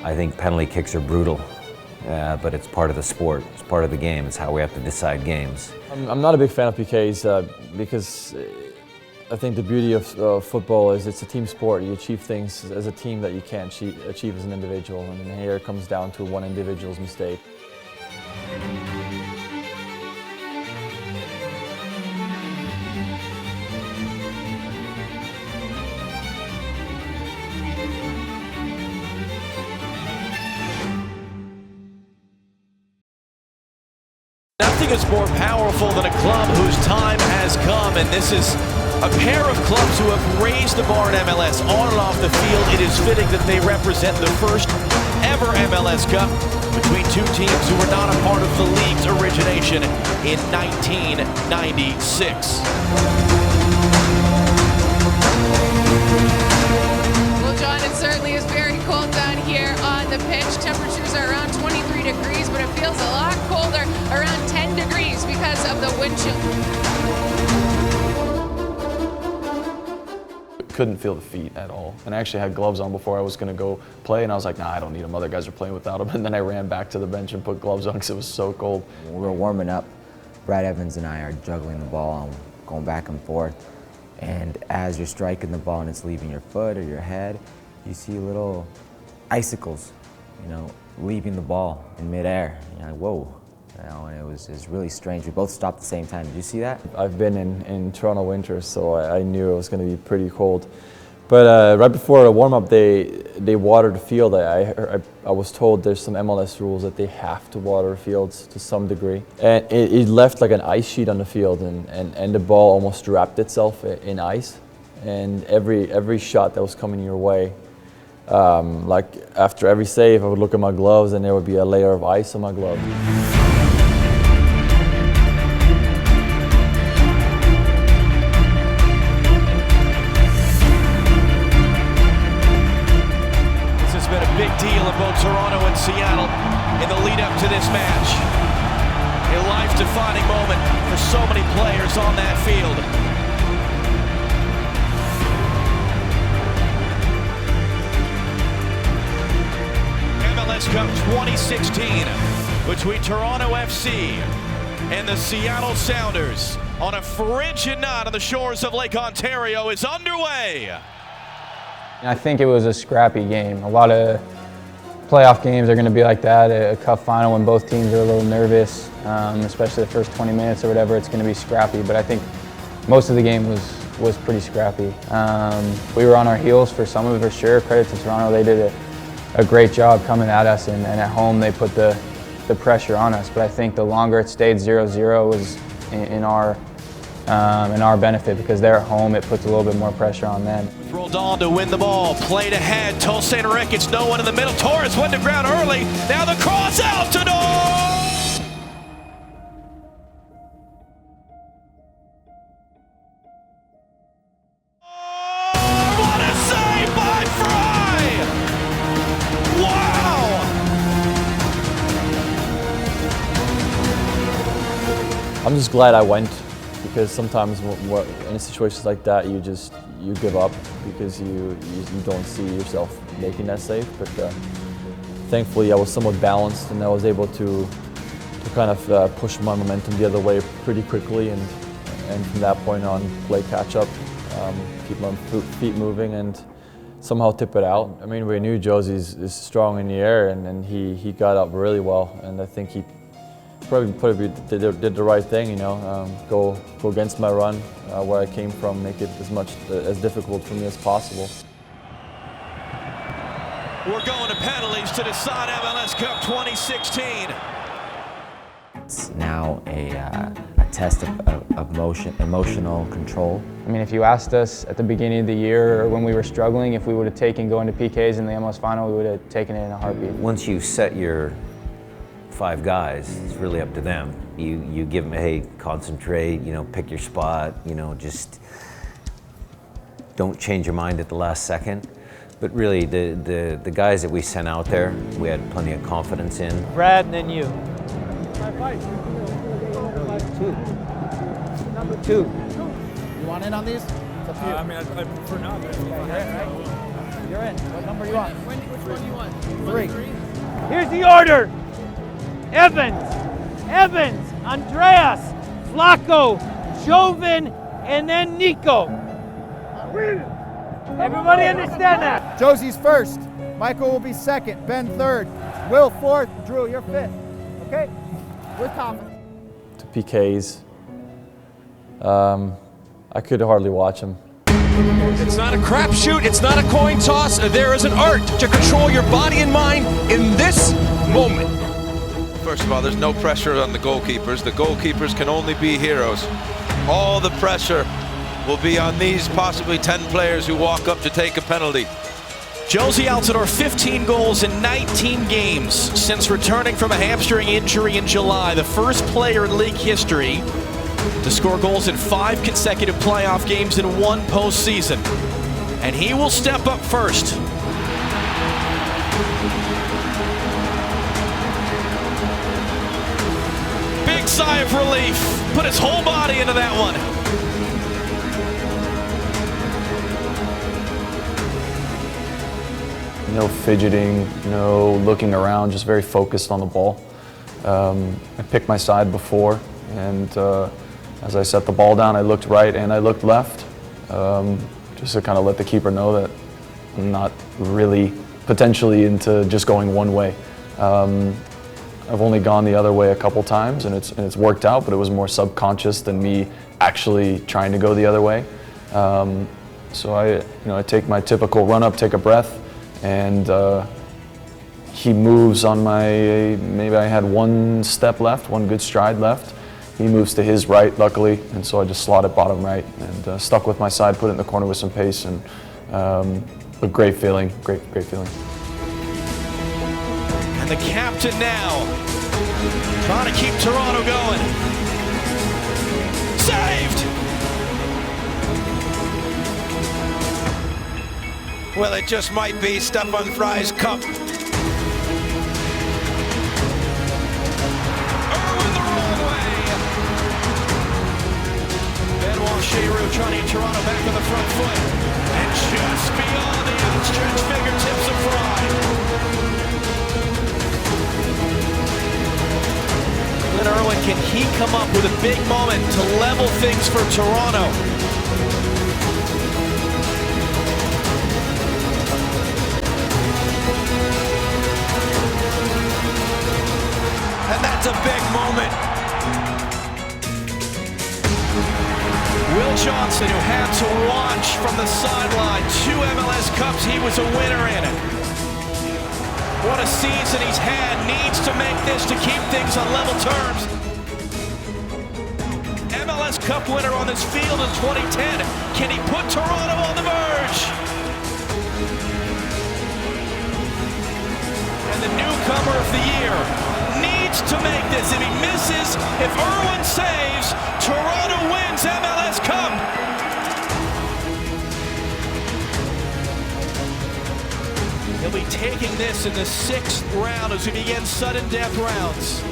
I think penalty kicks are brutal, but it's part of the sport. It's part of the game. It's how we have to decide games. I'm not a big fan of PKs because I think the beauty of football is it's a team sport. You achieve things as a team that you can't achieve as an individual, and here it comes down to one individual's mistake. Nothing is more powerful than a club whose time has come, and this is a pair of clubs who have raised the bar in MLS on and off the field. It is fitting that they represent the first ever MLS Cup between two teams who were not a part of the league's origination in 1996. Well, John, it certainly is very cold down here on the pitch. Temperatures are around 23 degrees, but it feels a lot colder, around 10 degrees because of the wind chill. Couldn't feel the feet at all. And I actually had gloves on before I was going to go play, and I was like, nah, I don't need them. Other guys are playing without them. And then I ran back to the bench and put gloves on because it was so cold. When we were warming up, Brad Evans and I are juggling the ball and going back and forth. And as you're striking the ball and it's leaving your foot or your head, you see little icicles, leaving the ball in midair. You're like, whoa. And it was really strange. We both stopped at the same time. Did you see that? I've been in Toronto winter, so I knew it was going to be pretty cold. But right before the warm-up, they water the field. I was told there's some MLS rules that they have to water the fields to some degree. And it left like an ice sheet on the field, and the ball almost wrapped itself in ice. And every shot that was coming your way, like after every save, I would look at my gloves and there would be a layer of ice on my glove. Big deal in both Toronto and Seattle in the lead up to this match. A life-defining moment for so many players on that field. MLS Cup 2016 between Toronto FC and the Seattle Sounders on a frigid night on the shores of Lake Ontario is underway. I think it was a scrappy game. A lot of playoff games are going to be like that. A cup final when both teams are a little nervous, especially the first 20 minutes or whatever, it's going to be scrappy. But I think most of the game was pretty scrappy. We were on our heels for some of it, for sure. Credit to Toronto, they did a great job coming at us, and at home they put the pressure on us. But I think the longer it stayed 0-0 was in our benefit, because they're at home, it puts a little bit more pressure on them. Roldan to win the ball, played ahead, Tosin Rikic, no one in the middle. Torres went to ground early, now the cross out to North! Oh, what a save by Frei! Wow! I'm just glad I went, because sometimes in situations like that you give up because you don't see yourself making that save. But thankfully I was somewhat balanced, and I was able to kind of push my momentum the other way pretty quickly, and from that point on play catch up, keep my feet moving, and somehow tip it out. I mean, we knew Josie is strong in the air, and he got up really well, and I think he probably did the right thing, go against my run where I came from, make it as difficult for me as possible. We're going to penalties to decide MLS Cup 2016. It's now a test of emotional control. I mean, if you asked us at the beginning of the year or when we were struggling, if we would have taken going to PKs in the MLS final, we would have taken it in a heartbeat. Once you set your 5 guys, it's really up to them. You give them, hey, concentrate, pick your spot, just don't change your mind at the last second. But really, the guys that we sent out there, we had plenty of confidence in. Brad, and then you. Number 2. You want in on these? It's up to you. I prefer not. You're in. What number you want? Which one do you want? 3. Here's the order. Evans, Andreas, Flacco, Joven, and then Nico. Everybody understand that? Josie's first. Michael will be second. Ben third. Will fourth. Drew, you're fifth. Okay? We're confident. To PKs, I could hardly watch them. It's not a crapshoot. It's not a coin toss. There is an art to control your body and mind in this moment. First of all, there's no pressure on the goalkeepers. The goalkeepers can only be heroes. All the pressure will be on these possibly 10 players who walk up to take a penalty. Josie Altidore, 15 goals in 19 games since returning from a hamstring injury in July. The first player in league history to score goals in 5 consecutive playoff games in 1 postseason. And he will step up first. Big sigh of relief. Put his whole body into that one. No fidgeting, no looking around, just very focused on the ball. I picked my side before, and as I set the ball down, I looked right and I looked left, just to kind of let the keeper know that I'm not really potentially into just going one way. I've only gone the other way a couple times, and it's worked out, but it was more subconscious than me actually trying to go the other way. So I take my typical run up, take a breath, and he moves on maybe I had 1 step left, 1 good stride left. He moves to his right, luckily, and so I just slotted bottom right and stuck with my side, put it in the corner with some pace, and a great feeling, great feeling. And the captain now, trying to keep Toronto going. Saved! Well, it just might be Stefan Frei's cup. Trying to get Toronto back on the front foot. And just beyond the outstretched fingertips of Frei. Glenn Irwin, can he come up with a big moment to level things for Toronto? And that's a big moment. Will Johnson, who had to watch from the sideline 2 MLS Cups, he was a winner in it. What a season he's had, needs to make this to keep things on level terms. MLS Cup winner on this field in 2010. Can he put Toronto on the verge? And the newcomer of the year needs to make this. If he misses, if Irwin saves, Toronto wins MLS Cup. He'll be taking this in the 6th round as we begin sudden death rounds.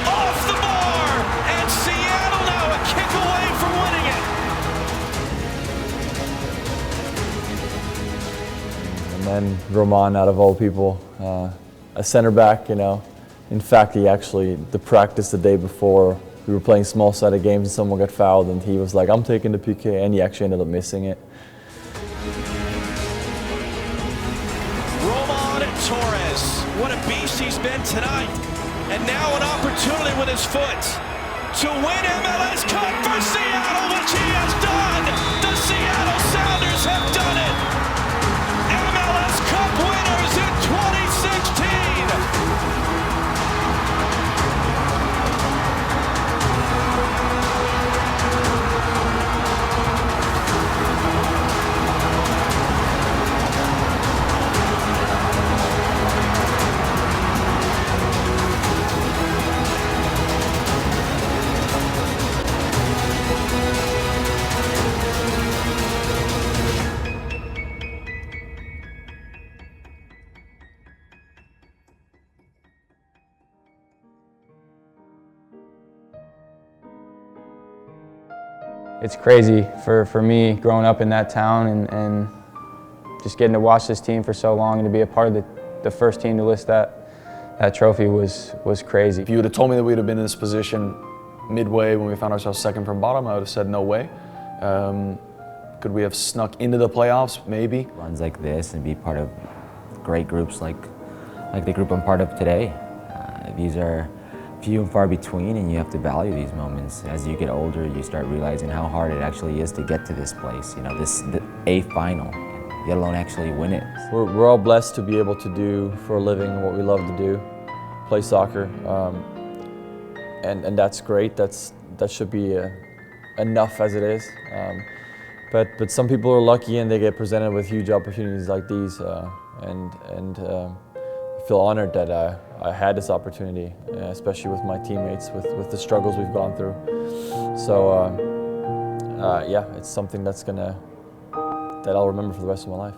Off the bar, and Seattle now a kick away from winning it. And then Roman, out of all people, a center back, In fact, the practice the day before, we were playing small-sided games and someone got fouled and he was like, I'm taking the PK, and he actually ended up missing it. Roman Torres, what a beast he's been tonight. And now an opportunity with his foot to win MLS Cup for Seattle, which he has done. The Seattle Sounders have done it. MLS Cup winners in 2016. it's crazy for me growing up in that town and just getting to watch this team for so long and to be a part of the first team to lift that trophy was crazy. If you would have told me that we'd have been in this position midway when we found ourselves second from bottom, I would have said no way. Could we have snuck into the playoffs? Maybe. Runs like this and be part of great groups like the group I'm part of today. These are few and far between, and you have to value these moments. As you get older, you start realizing how hard it actually is to get to this place. You know, a final, let alone actually win it. We're all blessed to be able to do for a living what we love to do, play soccer, and that's great. That should be enough as it is. But some people are lucky and they get presented with huge opportunities like these, and I feel honored that I had this opportunity, especially with my teammates, with the struggles we've gone through. So yeah, it's something that I'll remember for the rest of my life.